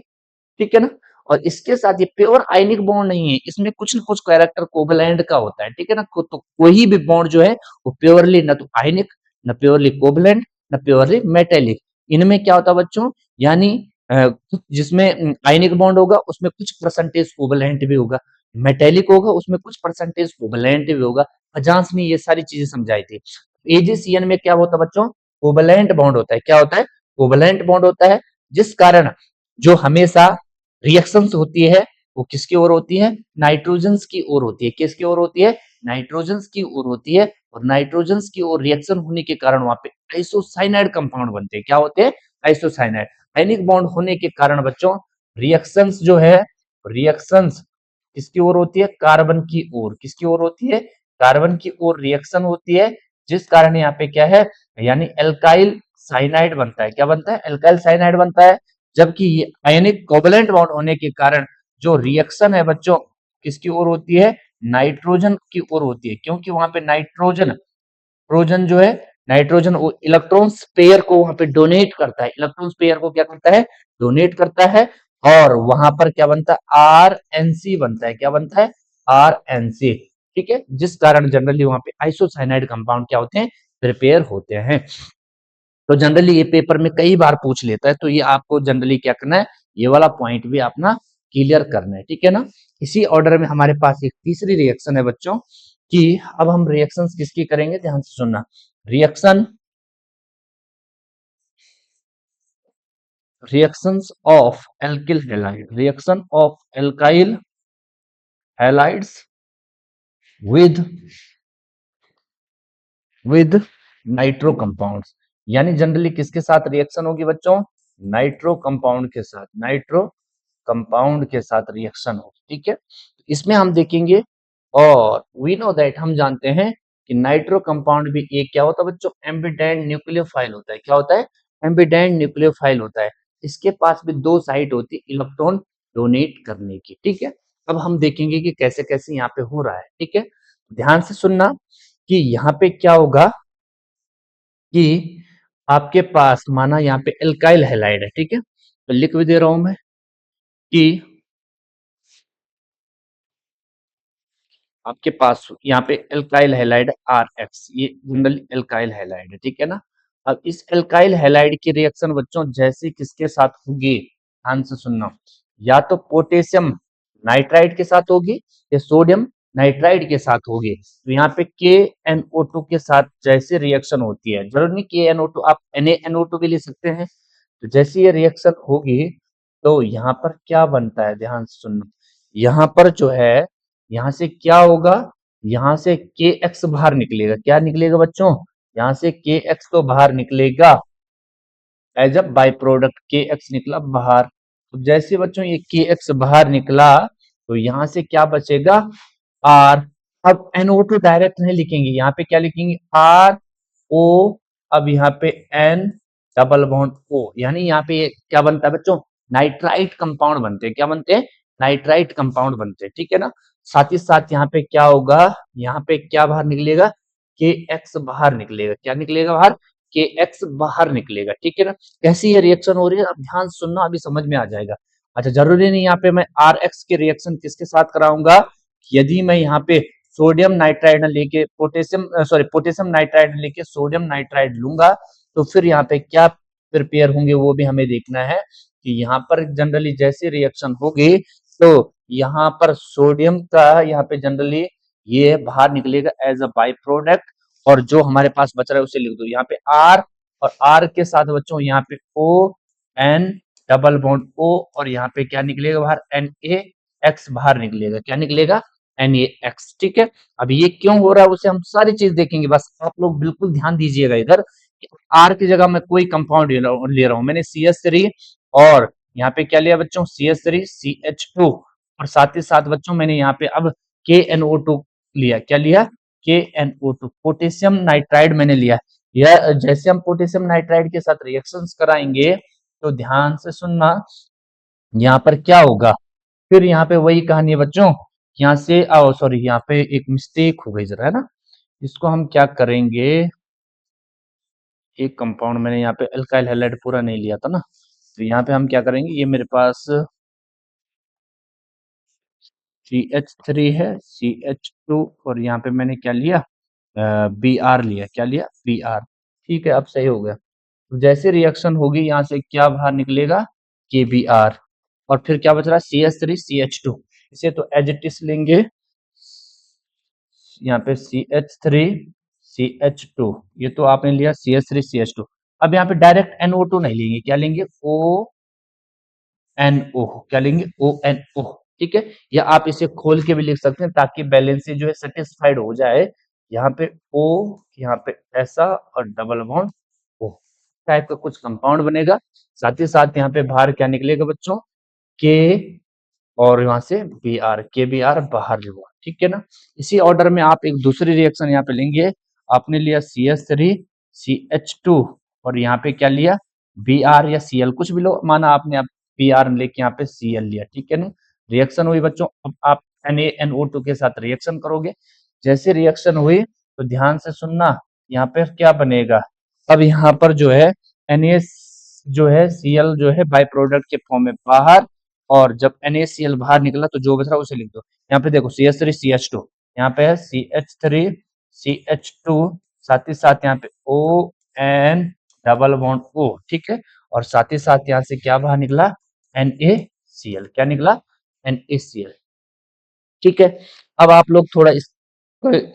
ठीक है ना, और इसके साथ ये प्योर आयनिक बॉन्ड नहीं है, इसमें कुछ ना कुछ कैरेक्टर कोवलेंट का होता है, ठीक है ना। तो कोई भी बॉन्ड जो है वो प्योरली ना तो आयनिक, ना प्योरली कोवलेंट, ना प्योरली मेटेलिक। इनमें क्या होता है बच्चों, यानी जिसमें आयनिक बॉन्ड होगा उसमें कुछ परसेंटेज कोवलेंट भी होगा, मेटेलिक होगा उसमें कुछ परसेंटेज कोवलेंट भी होगा। अजांस ने ये सारी चीजें समझाई थी। एजीसीएन में क्या होता है बच्चों, कोवलेंट बॉन्ड होता है। क्या होता है, कोवलेंट बॉन्ड होता है, जिस कारण जो हमेशा रिएक्शंस होती है वो किसकी ओर होती है, नाइट्रोजन्स की ओर होती है। किसकी ओर होती है, नाइट्रोजन्स की ओर होती है, और नाइट्रोजन्स की ओर रिएक्शन होने के कारण वहां पे आइसोसाइनाइड कंपाउंड बनते हैं। क्या होते हैं, आइसोसाइनाइड। आयनिक बॉन्ड होने के कारण बच्चों रिएक्शंस जो है, रिएक्शंस किसकी ओर होती है, कार्बन की ओर। किसकी ओर होती है, कार्बन की ओर रिएक्शन होती है, जिस कारण यहाँ पे क्या है, यानी एल्काइल साइनाइड बनता है। क्या बनता है, एल्काइल साइनाइड बनता है। जबकि ये आयनिक कोवलेंट बॉन्ड होने के कारण जो रिएक्शन है बच्चों किसकी ओर होती है, नाइट्रोजन की ओर होती है, क्योंकि वहां पे नाइट्रोजन ट्रोजन जो है, नाइट्रोजन इलेक्ट्रॉन पेयर को वहां पे डोनेट करता है, इलेक्ट्रॉन पेयर को क्या करता है, डोनेट करता है, और वहां पर क्या बनता है, आरएनसी बनता है। क्या बनता है, आरएनसी। ठीक है, जिस कारण जनरली वहां पे आइसोसाइनाइड कंपाउंड क्या होते हैं, प्रिपेयर होते हैं। तो जनरली ये पेपर में कई बार पूछ लेता है, तो ये आपको जनरली क्या करना है, ये वाला पॉइंट भी अपना क्लियर करना है, ठीक है ना। इसी ऑर्डर में हमारे पास एक तीसरी रिएक्शन है बच्चों, कि अब हम रिएक्शंस किसकी करेंगे, ध्यान से सुनना। Reaction, reactions of alkyl halide, reaction of alkyl halides with with nitro compounds. यानी जनरली किसके साथ रिएक्शन होगी बच्चों, नाइट्रो कंपाउंड के साथ, नाइट्रो कंपाउंड के साथ रिएक्शन होगी। ठीक है, इसमें हम देखेंगे, और वी नो दैट, हम जानते हैं कि नाइट्रो कंपाउंड भी एक क्या होता है बच्चों, एम्बिडेंट न्यूक्लियोफाइल होता है। क्या होता है, एम्बिडेंट न्यूक्लियोफाइल होता है। इसके पास भी दो साइट होती है इलेक्ट्रॉन डोनेट करने की। ठीक है, अब हम देखेंगे कि कैसे कैसे यहाँ पे हो रहा है। ठीक है, ध्यान से सुनना कि यहाँ पे क्या होगा, कि आपके पास माना यहाँ पे एल्काइल हैलाइड है। ठीक है, तो लिख भी दे रहा हूं मैं कि आपके पास यहाँ पे एल्काइल हैलाइड आर एक्स, ये जनरली एल्काइल हैलाइड है। ठीक है ना। अब इस एल्काइल हैलाइड की रिएक्शन बच्चों जैसे किसके साथ होगी, ध्यान से सुनना, या तो पोटेशियम नाइट्राइड के साथ होगी, या सोडियम नाइट्राइड के साथ होगी। तो यहाँ पे KNO2 के साथ जैसे रिएक्शन होती है, जरूर नहीं KNO2, आप NaNO2 भी ले सकते हैं। तो जैसे ये रिएक्शन होगी तो यहाँ पर क्या बनता है, ध्यान से सुनना, यहाँ पर जो है, यहाँ से क्या होगा, यहाँ से KX बाहर निकलेगा। क्या निकलेगा बच्चों, यहाँ से KX तो बाहर निकलेगा, as a by product KX निकला बाहर। तो जैसे बच्चों ये KX बाहर निकला तो यहाँ से क्या बचेगा, R। अब NO2 डायरेक्ट नहीं लिखेंगे, यहाँ पे क्या लिखेंगे, RO। अब यहाँ पे N डबल बॉन्ड O, यानी यहाँ पे क्या बनता है बच्चों, नाइट्राइट कंपाउंड बनते हैं। क्या बनते हैं, नाइट्राइट कंपाउंड बनते हैं। ठीक है ना। साथ ही साथ यहाँ पे क्या होगा, यहाँ पे क्या बाहर निकलेगा, KX बाहर निकलेगा। क्या निकलेगा बाहर, KX बाहर निकलेगा। ठीक है ना। कैसी ये रिएक्शन हो रही है, अब ध्यान से सुनना, अभी समझ में आ जाएगा। अच्छा, जरूरी नहीं यहाँ पे मैं RX के रिएक्शन किसके साथ कराऊंगा, यदि मैं यहाँ पे सोडियम नाइट्राइड लेके पोटेशियम सॉरी पोटेशियम नाइट्राइड लेके सोडियम नाइट्राइड लूंगा, तो फिर यहाँ पे क्या प्रिपेयर होंगे वो भी हमें देखना है। कि यहाँ पर जनरली जैसी रिएक्शन होगी तो यहाँ पर सोडियम का यहाँ पे जनरली ये बाहर निकलेगा एज अ बाई प्रोडक्ट, और जो हमारे पास बच रहा है उसे लिख दो यहाँ पे R, और R के साथ बच्चों यहाँ पे ON डबल बॉन्ड O, और यहाँ पे क्या निकलेगा बाहर, NaX बाहर निकलेगा। क्या निकलेगा, NaX। ठीक है, अब ये क्यों हो रहा है उसे हम सारी चीज देखेंगे, बस आप लोग बिल्कुल ध्यान दीजिएगा इधर। R की जगह मैं कोई कंपाउंड ले रहा हूं, मैंने CH3 और यहाँ पे क्या लिया बच्चों, CH3 CH2 और साथ ही साथ बच्चों मैंने यहाँ पे अब KNO2 लिया। क्या लिया, KNO2 पोटेशियम नाइट्राइड मैंने लिया। यह जैसे हम पोटेशियम नाइट्राइड के साथ रिएक्शंस कराएंगे तो ध्यान से सुनना, यहाँ पर क्या होगा, फिर यहाँ पे वही कहानी है बच्चों, यहाँ से सॉरी यहाँ पे एक मिस्टेक हो गई जरा, है ना। इसको हम क्या करेंगे, एक कंपाउंड मैंने यहाँ पे अल्काइल हैलाइड पूरा नहीं लिया था ना, तो यहाँ पे हम क्या करेंगे, ये मेरे पास CH3 है, CH2 और यहाँ पे मैंने क्या लिया, Br लिया। क्या लिया, Br। ठीक है, अब सही हो गया। तो जैसे रिएक्शन होगी यहाँ से क्या बाहर निकलेगा, KBr और फिर क्या बच रहा है, CH3 CH2। इसे तो एज इट इज लेंगे, यहाँ पे CH3 CH2, ये तो आपने लिया CH3 CH2। अब यहाँ पे डायरेक्ट NO2 नहीं लेंगे, क्या लेंगे, ONO। क्या लेंगे, ONO। ठीक है, या आप इसे खोल के भी लिख सकते हैं ताकि बैलेंसी जो है सेटिस्फाइड हो जाए। यहाँ पे O, यहाँ पे ऐसा और डबल बॉन्ड O टाइप का कुछ कंपाउंड बनेगा। साथ ही साथ यहाँ पे बाहर क्या निकलेगा बच्चों, K और यहाँ से Br, KBr बाहर जो हुआ। ठीक है ना, इसी ऑर्डर में आप एक दूसरी रिएक्शन यहाँ पे लेंगे। आपने लिया CH3 CH2 और यहाँ पे क्या लिया, Br या Cl कुछ भी लो, माना आपने आप Br लेके यहाँ पे Cl लिया। ठीक है ना, रिएक्शन हुई बच्चों। अब आप NaNO2 के साथ रिएक्शन करोगे। जैसे रिएक्शन हुई तो ध्यान से सुनना, यहाँ पे क्या बनेगा, अब यहाँ पर जो है Na जो है Cl जो है बाई प्रोडक्ट के फॉर्म में बाहर, और जब NaCl बाहर निकला तो जो बच रहा है उसे लिख दो। यहाँ पे देखो CH3 CH2, यहाँ पे है CH3 CH2, साथ ही साथ यहाँ पे ON डबल बॉन्ड O। ठीक है, और साथ ही साथ यहाँ से क्या बाहर निकला, NaCl। क्या निकला, NaCl। ठीक है, अब आप लोग थोड़ा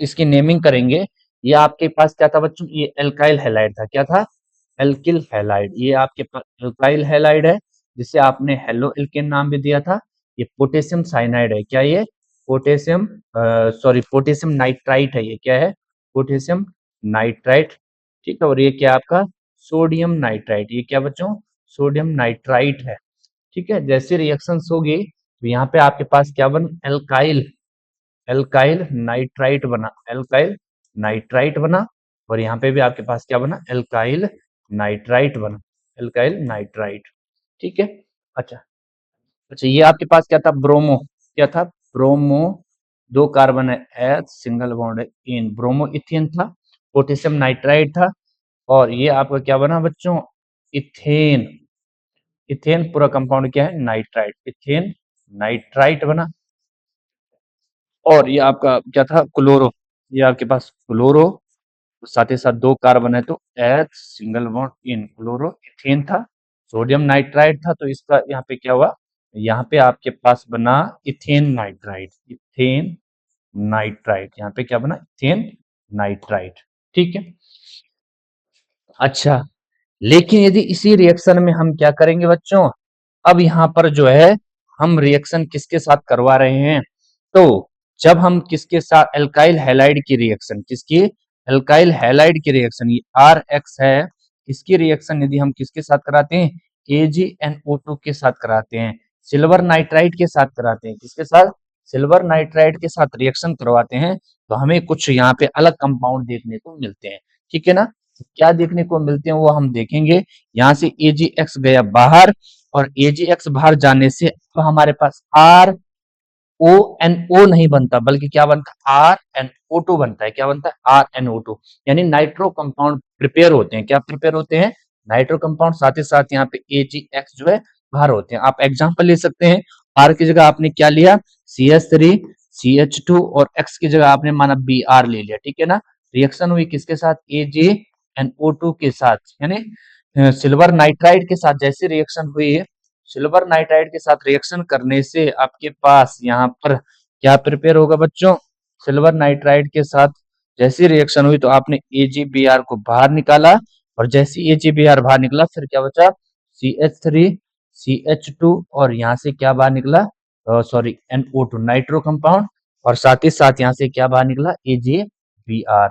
इसकी नेमिंग करेंगे। ये आपके पास क्या था बच्चों, ये एल्काइल हैलाइड था। क्या था, एल्किल हैलाइड। ये आपके पास एल्काइल हैलाइड है जिसे आपने हेलो एल्केन नाम भी दिया था। ये पोटेशियम साइनाइड है। क्या ये, पोटेशियम सॉरी पोटेशियम नाइट्राइट है। ये क्या है, पोटेशियम नाइट्राइट। ठीक है, और ये क्या आपका, सोडियम नाइट्राइट। ये क्या बच्चों, सोडियम नाइट्राइट है। ठीक है, जैसे रिएक्शंस होगी तो यहाँ पे आपके पास क्या बन, एल्काइल, एल्काइल नाइट्राइट बना, एल्काइल नाइट्राइट बना। और यहाँ पे भी आपके पास क्या बना, एल्काइल नाइट्राइट बना, एल्काइल नाइट्राइट। ठीक है, अच्छा अच्छा, ये आपके पास क्या था, ब्रोमो। क्या था, ब्रोमो। दो कार्बन है, एच सिंगल बॉन्ड है इन, ब्रोमो इथेन था। पोटेशियम नाइट्राइट था। और ये आपका क्या बना बच्चों, इथेन। इथेन पूरा कंपाउंड क्या है, नाइट्राइट, इथेन नाइट्राइट बना। और ये आपका क्या था, क्लोरो। ये आपके पास क्लोरो, साथ ही साथ दो कार्बन है तो H single bond in, chloro ethane था। सोडियम नाइट्राइट था तो इसका यहाँ पे क्या हुआ, यहाँ पे आपके पास बना इथेन नाइट्राइट, इथेन नाइट्राइट। यहाँ पे क्या बना, इथेन नाइट्राइट। ठीक है, अच्छा, लेकिन यदि इसी रिएक्शन में हम क्या करेंगे बच्चों, अब यहाँ पर जो है हम रिएक्शन किसके साथ करवा रहे हैं, तो जब हम किसके साथ, एल्काइल हैलाइड की रिएक्शन, किसकी, एल्काइल हैलाइड की रिएक्शन, ये RX है, इसकी रिएक्शन यदि हम किसके साथ कराते हैं, AgNO2 के साथ कराते हैं, सिल्वर नाइट्राइड के साथ कराते हैं, किसके साथ, सिल्वर नाइट्राइड के साथ रिएक्शन करवाते हैं, तो हमें कुछ यहाँ पे अलग कंपाउंड देखने को मिलते हैं। ठीक है ना, क्या देखने को मिलते हैं वो हम देखेंगे। यहाँ से AgX गया बाहर, और AgX बाहर जाने से अब हमारे पास RONO नहीं बनता, बल्कि क्या बनता है, RNO2 बनता है। क्या बनता है, RNO2, यानी नाइट्रो कंपाउंड प्रिपेयर होते हैं। क्या प्रिपेयर होते हैं, नाइट्रो कंपाउंड। साथ ही साथ यहाँ पे AgX जो है बाहर होते हैं। आप एग्जांपल ले सकते हैं, R की जगह आपने क्या लिया, CH3 CH2 और X की जगह आपने माना Br ले लिया। ठीक है ना, रिएक्शन हुई किसके साथ, AgNO2 के साथ, यानी सिल्वर नाइट्राइड के साथ। जैसे रिएक्शन हुई सिल्वर नाइट्राइड के साथ रिएक्शन करने से आपके पास यहाँ पर क्या प्रिपेयर होगा बच्चों, सिल्वर नाइट्राइड के साथ जैसी रिएक्शन हुई तो आपने AgBr को बाहर निकाला, और जैसी AgBr बाहर निकला फिर क्या बचा, CH3 CH2 और यहाँ से क्या बाहर निकला, सॉरी NO2 नाइट्रो कंपाउंड, और साथ ही साथ यहाँ से क्या बाहर निकला, AgBr,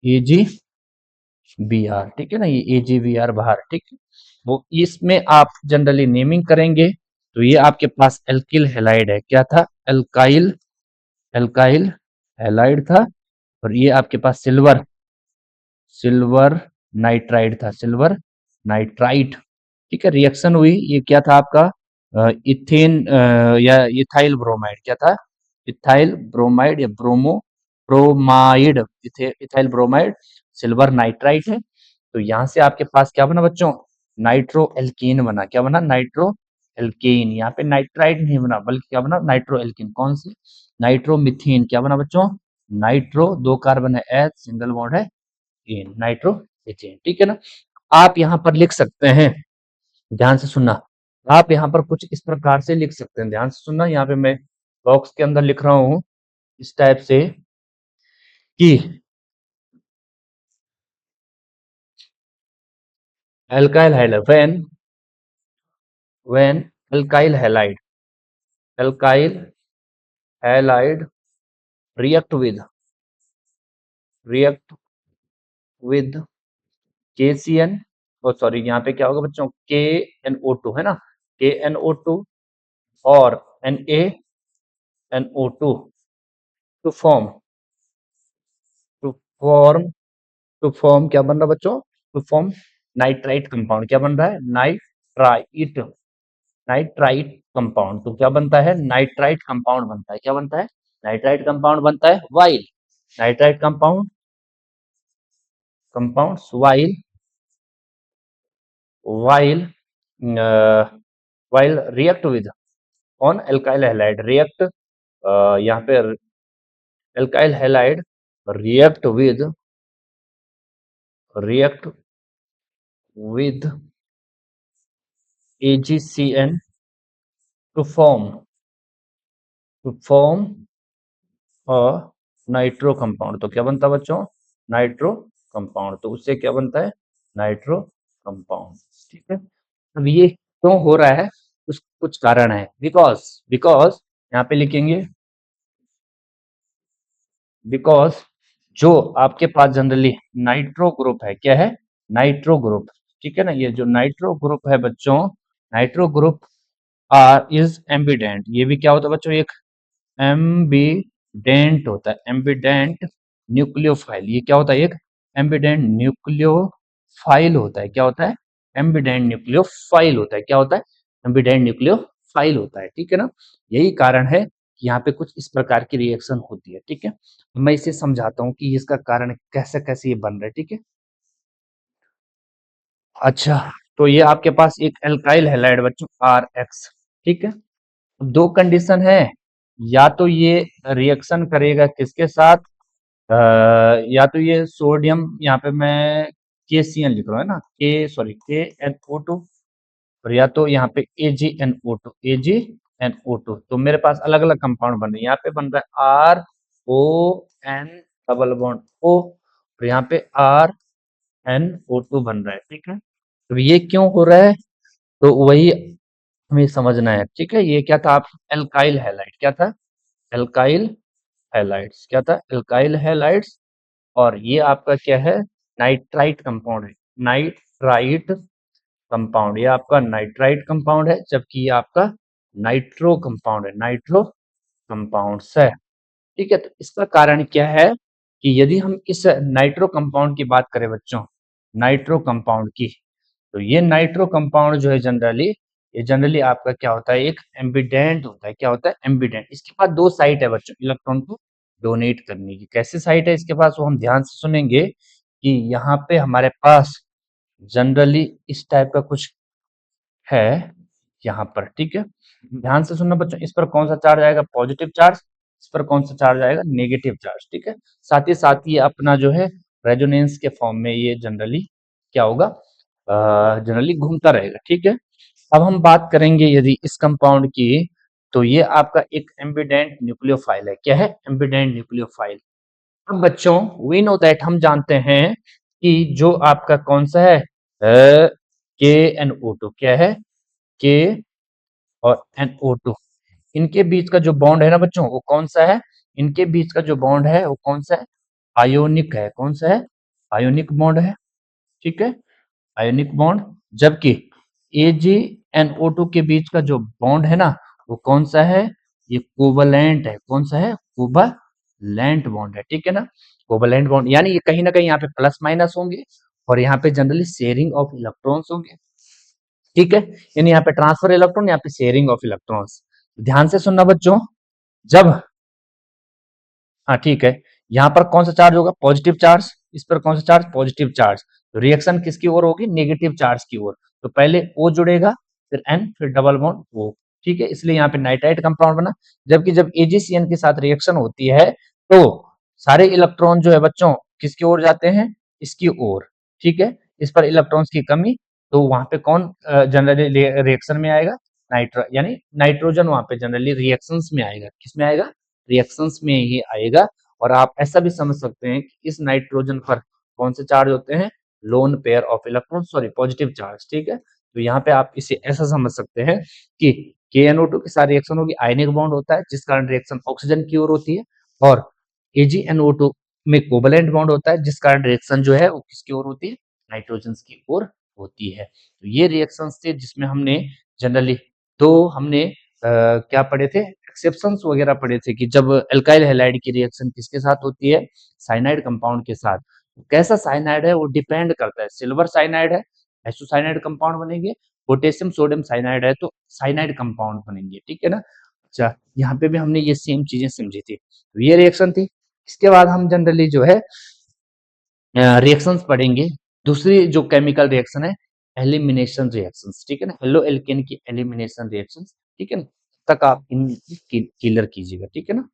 AgBr, ठीक है ना, ये AgBr बाहर, ठीक है। वो इसमें आप जनरली नेमिंग करेंगे तो ये आपके पास एल्किल हैलाइड है, क्या था, एल्काइल एल्काइल हैलाइड था। और ये आपके पास सिल्वर सिल्वर नाइट्राइड था, सिल्वर नाइट्राइट, ठीक है। रिएक्शन हुई, ये क्या था आपका, इथेन या इथाइल ब्रोमाइड, क्या था, इथाइल ब्रोमाइड या bromide, ethyl bromide, silver nitrite है। तो यहाँ से आपके पास क्या बना बच्चों, नाइट्रो एल्कीन बना, क्या बना, नाइट्रो एल्कीन। यहाँ पे नाइट्राइट नहीं बना बल्कि क्या बना, नाइट्रो एल्कीन। कौन सी, नाइट्रोमीथेन, क्या बना बच्चों, नाइट्रो, दो कार्बन है एच, सिंगल बॉन्ड है एन, नाइट्रो एथेन, ठीक है ना। आप यहाँ पर लिख सकते हैं, ध्यान से सुनना, आप यहाँ पर कुछ इस प्रकार से लिख सकते हैं, ध्यान से सुनना। यहाँ पे मैं बॉक्स के अंदर लिख रहा हूँ इस टाइप से कि alkyl halide when alkyl halide react with KCN, और सॉरी यहाँ पे क्या होगा बच्चों, KNO2 है ना, KNO2 और NaNO2 to form to form to form क्या बन रहा है बच्चों, टू फॉर्म नाइट्राइट कंपाउंड, क्या बन रहा है, नाइट्राइट, नाइट्राइट कंपाउंड। तो क्या बनता है, नाइट्राइट कंपाउंड बनता है, क्या बनता है, नाइट्राइट कंपाउंड बनता है। While nitrite compounds while while react with on alkyl halide, react यहाँ पे alkyl halide react with AgCN to form a nitro compound. तो क्या बनता है बच्चों, नाइट्रो कंपाउंड। तो उससे क्या बनता है, नाइट्रो कंपाउंड, ठीक है। अब ये क्यों हो रहा है, कुछ कुछ कारण है, बिकॉज बिकॉज यहाँ पे लिखेंगे, बिकॉज जो आपके पास जनरली नाइट्रो ग्रुप है, क्या है, नाइट्रो ग्रुप, ठीक है ना। ये जो नाइट्रो ग्रुप है बच्चों, nitro group are is ambident, ये भी क्या होता है बच्चों, एक एम्बिडेंट होता है, एम्बिडेंट न्यूक्लियोफाइल। ये क्या होता है, एक एम्बिडेंट न्यूक्लियोफाइल होता है, क्या होता है, एम्बिडेंट न्यूक्लियोफाइल होता है, क्या होता है, एम्बिडेंट न्यूक्लियोफाइल होता है, ठीक है ना। यही कारण है कि यहाँ पे कुछ इस प्रकार की रिएक्शन होती है, ठीक है। मैं इसे समझाता हूँ कि इसका कारण कैसे कैसे ये बन रहा है, ठीक है। अच्छा, तो ये आपके पास एक एल्काइल हैलाइड बच्चों RX, ठीक है। दो कंडीशन है, या तो ये रिएक्शन करेगा किसके साथ, या तो ये सोडियम, यहाँ पे मैं KCN लिख रहा हूँ है ना, KNO2, और या तो यहाँ पे AgNO2 तो मेरे पास अलग अलग कंपाउंड बन रहे हैं। यहाँ पे बन रहा है RON डबल बॉन्ड O, और यहाँ पे RNO2 बन रहा है, ठीक है। तो ये क्यों हो रहा है, तो वही हमें समझना है, ठीक है। ये क्या था, आप एल्काइल हैलाइड, क्या था, एल्काइल हैलाइड्स, क्या था, एल्काइल हैलाइड्स। और ये आपका क्या है, नाइट्राइट कंपाउंड है, नाइट्राइट कंपाउंड, ये आपका नाइट्राइट कंपाउंड है, जबकि ये आपका नाइट्रो कंपाउंड है, नाइट्रो कंपाउंड्स है, ठीक है। तो इसका कारण क्या है कि यदि हम इस नाइट्रो कंपाउंड की बात करें बच्चों, नाइट्रो कंपाउंड की, तो ये नाइट्रो कंपाउंड जो है जनरली, ये जनरली आपका क्या होता है, एक एम्बिडेंट होता है, क्या होता है, एम्बिडेंट। इसके पास दो साइट है बच्चों इलेक्ट्रॉन को डोनेट करने की। कैसे साइट है इसके पास, वो हम ध्यान से सुनेंगे कि यहाँ पे हमारे पास जनरली इस टाइप का कुछ है यहाँ पर, ठीक है। ध्यान से सुनना बच्चों, इस पर कौन सा चार्ज आएगा, पॉजिटिव चार्ज, इस पर कौन सा चार्ज आएगा, नेगेटिव चार्ज, ठीक है। साथ ही ये अपना जो है रेजोनेंस के फॉर्म में ये जनरली क्या होगा, जनरली घूमता रहेगा, ठीक है। अब हम बात करेंगे यदि इस कंपाउंड की, तो ये आपका एक एम्बिडेंट न्यूक्लियोफाइल है, क्या है, एम्बिडेंट न्यूक्लियोफाइल। अब बच्चों वी नो दैट, हम जानते हैं कि जो आपका कौन सा है, KNO2, क्या है, K और NO2, इनके बीच का जो बॉन्ड है ना बच्चों, वो कौन सा है, इनके बीच का जो बॉन्ड है वो कौन सा है? आयोनिक है। कौन सा है? आयोनिक बॉन्ड है। ठीक है, आयोनिक बॉन्ड। जबकि AgNO2 के बीच का जो बॉन्ड है ना, वो कौन सा है? ये कोवलेंट है। कौन सा है? कोवलेंट बॉन्ड है। ठीक है ना, कोवलेंट बॉन्ड, यानी ये कहीं ना कहीं यहाँ पे प्लस माइनस होंगे और यहाँ पे जनरली शेयरिंग ऑफ इलेक्ट्रॉन्स होंगे। ठीक है, यानी यहाँ पे ट्रांसफर इलेक्ट्रॉन, यहाँ पे शेयरिंग ऑफ इलेक्ट्रॉन्स। ध्यान से सुनना बच्चों, जब, हाँ ठीक है, यहाँ पर कौन सा चार्ज होगा? Positive charge. इस पर कौन सा चार्ज? Positive charge. तो रिएक्शन किसकी ओर होगी? नेगेटिव चार्ज की ओर। तो पहले O जुड़ेगा, फिर N, फिर डबल बॉन्ड O। ठीक है, इसलिए यहाँ पे नाइट्राइट कंपाउंड बना। जबकि जब AgCN के साथ रिएक्शन होती है तो सारे इलेक्ट्रॉन जो है बच्चों किसकी ओर जाते हैं? इसकी ओर। ठीक है, इस पर इलेक्ट्रॉन्स की कमी, तो वहां पे कौन जनरली रिएक्शन में आएगा? यानी नाइट्रोजन वहां पे जनरली रिएक्शंस में आएगा। किस में आएगा? रिएक्शंस में ही आएगा। और आप ऐसा भी समझ सकते हैं कि इस नाइट्रोजन पर कौन से चार्ज होते हैं? Lone pair of electron, sorry positive charge. ठीक है, तो यहाँ पे आप इसे ऐसा समझ सकते हैं कि KNO2 के साथ रिएक्शन होगी, आयनिक बॉन्ड होता है जिस कारण रिएक्शन ऑक्सीजन की ओर होती है, और AgNO2 में कोवलेंट बॉन्ड होता है जिस कारण रिएक्शन जो है वो किसकी ओर होती है? नाइट्रोजन की ओर होती है। तो ये रिएक्शंस थे जिसमें हमने जनरली दो हमने क्या पढ़े थे? एक्सेप्शंस वगैरह पढ़े थे कि जब एल्काइल हैलाइड की रिएक्शन किसके साथ होती है? साइनाइड कंपाउंड के साथ। कैसा साइनाइड है वो डिपेंड करता है। सिल्वर साइनाइड है, आइसोसाइनाइड कंपाउंड बनेंगे। पोटेशियम सोडियम साइनाइड है तो साइनाइड कंपाउंड बनेंगे। ठीक है ना। अच्छा, यहाँ पे भी हमने ये सेम चीजें समझी थी। तो ये रिएक्शन थी। इसके बाद हम जनरली जो है रिएक्शंस पढ़ेंगे। दूसरी जो केमिकल रिएक्शन है, एलिमिनेशन रिएक्शंस। ठीक है ना, हेलो एल्केन की एलिमिनेशन रिएक्शंस। ठीक है ना, तब तक आप इन क्लियर कीजिएगा। ठीक है ना।